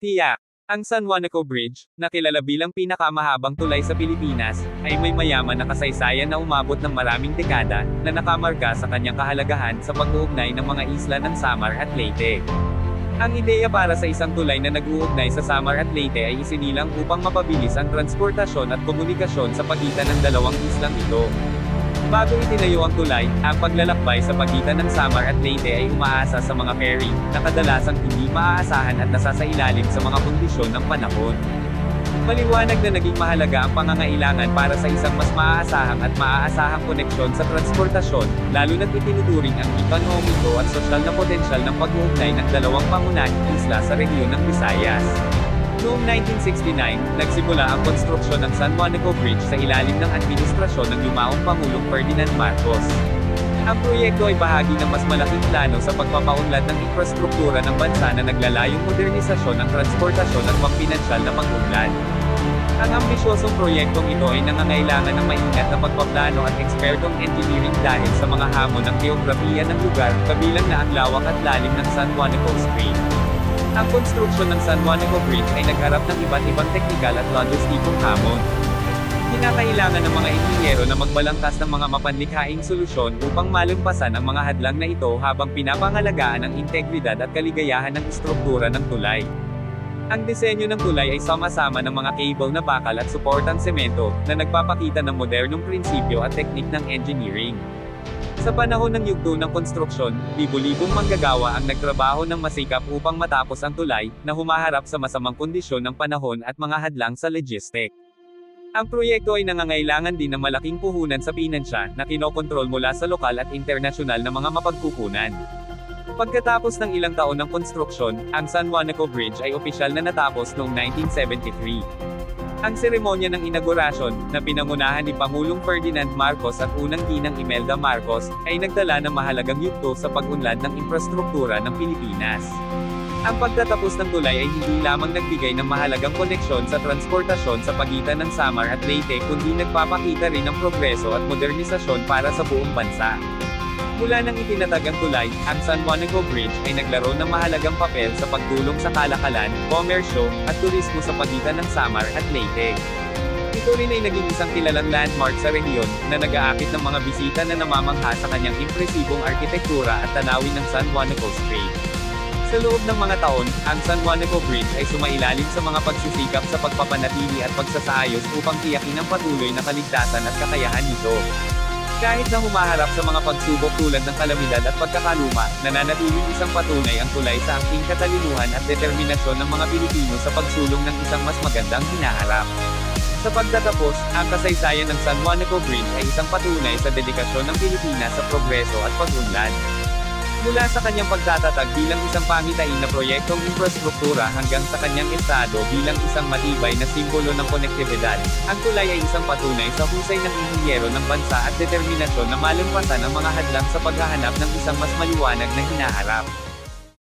Tiyak, ang San Juanico Bridge, na kilala bilang pinakamahabang tulay sa Pilipinas, ay may mayaman na kasaysayan na umabot ng maraming dekada, na nakamarka sa kanyang kahalagahan sa pag-uugnay ng mga isla ng Samar at Leyte. Ang ideya para sa isang tulay na nag-uugnay sa Samar at Leyte ay isinilang upang mapabilis ang transportasyon at komunikasyon sa pagitan ng dalawang islang ito. Bago itinayo ang tulay, ang paglalakbay sa pagitan ng Samar at Leyte ay umaasa sa mga ferry, na kadalasang hindi maaasahan at nasasailalim sa mga kondisyon ng panahon. Maliwanag na naging mahalaga ang pangangailangan para sa isang mas maaasahang at maaasahang koneksyon sa transportasyon, lalo na't itinuturing ang ekonomiko at sosyal na potensyal ng pag-uugnay ng dalawang pangunahing isla sa rehiyon ng Visayas. Noong 1969, nagsimula ang konstruksyon ng San Juanico Bridge sa ilalim ng administrasyon ng yumaong Pangulong Ferdinand Marcos. Ang proyekto ay bahagi ng mas malaking plano sa pagpapaunlad ng infrastruktura ng bansa na naglalayong modernisasyon ng transportasyon at pampinansyal na pag-unlad. Ang ambisyosong proyektong ito ay nangangailangan ng maingat na pagpaplano at ekspertong engineering dahil sa mga hamon ng geografiya ng lugar, kabilang na ang lawak at lalim ng San Juanico Strait. Ang konstruksyon ng San Juanico Bridge ay nagharap ng iba't ibang teknikal at logistikong hamon. Kinakailangan ng mga inhinyero na magbalangkas ng mga mapanlikhaing solusyon upang malumpasan ang mga hadlang na ito habang pinapangalagaan ang integridad at kaligayahan ng istruktura ng tulay. Ang disenyo ng tulay ay sama-sama ng mga cable na bakal at suportang semento, na nagpapakita ng modernong prinsipyo at teknik ng engineering. Sa panahon ng yugto ng konstruksyon, libo-libong manggagawa ang nagtrabaho ng masikap upang matapos ang tulay, na humaharap sa masamang kondisyon ng panahon at mga hadlang sa logistic. Ang proyekto ay nangangailangan din ng malaking puhunan sa pinansya, na kinokontrol mula sa lokal at internasyonal na mga mapagkukunan. Pagkatapos ng ilang taon ng konstruksyon, ang San Juanico Bridge ay opisyal na natapos noong 1973. Ang seremonya ng inaugurasyon, na pinangunahan ni Pangulong Ferdinand Marcos at unang ginang Imelda Marcos, ay nagdala ng mahalagang yugto sa pag-unlad ng infrastruktura ng Pilipinas. Ang pagtatapos ng tulay ay hindi lamang nagbigay ng mahalagang koneksyon sa transportasyon sa pagitan ng Samar at Leyte kundi nagpapakita rin ng progreso at modernisasyon para sa buong bansa. Mula nang itinatag ang tulay, ang San Juanico Bridge ay naglaro ng mahalagang papel sa pagtulong sa kalakalan, komersyo, at turismo sa pagitan ng Samar at Leyte. Ito rin ay naging isang kilalang landmark sa rehiyon, na nag-aakit ng mga bisita na namamangha sa kanyang impresibong arkitektura at tanawin ng San Juanico Strait. Sa loob ng mga taon, ang San Juanico Bridge ay sumailalim sa mga pagsisikap sa pagpapanatili at pagsasaayos upang tiyakin ang patuloy na kaligtasan at kakayahan nito. Kahit na humaharap sa mga pagsubok tulad ng kalamidad at pagkakaluma, nananatiling isang patunay ang tulay sa angking katalinuhan at determinasyon ng mga Pilipino sa pagsulong ng isang mas magandang hinaharap. Sa pagtatapos, ang kasaysayan ng San Juanico Bridge ay isang patunay sa dedikasyon ng Pilipinas sa progreso at pag-unlad. Mula sa kanyang pagtatatag bilang isang pangitain na proyektong infrastruktura hanggang sa kanyang estado bilang isang matibay na simbolo ng konektibidad, ang tulay ay isang patunay sa husay ng inhinyero ng bansa at determinasyon na malumpasan ang mga hadlang sa paghahanap ng isang mas maliwanag na hinaharap.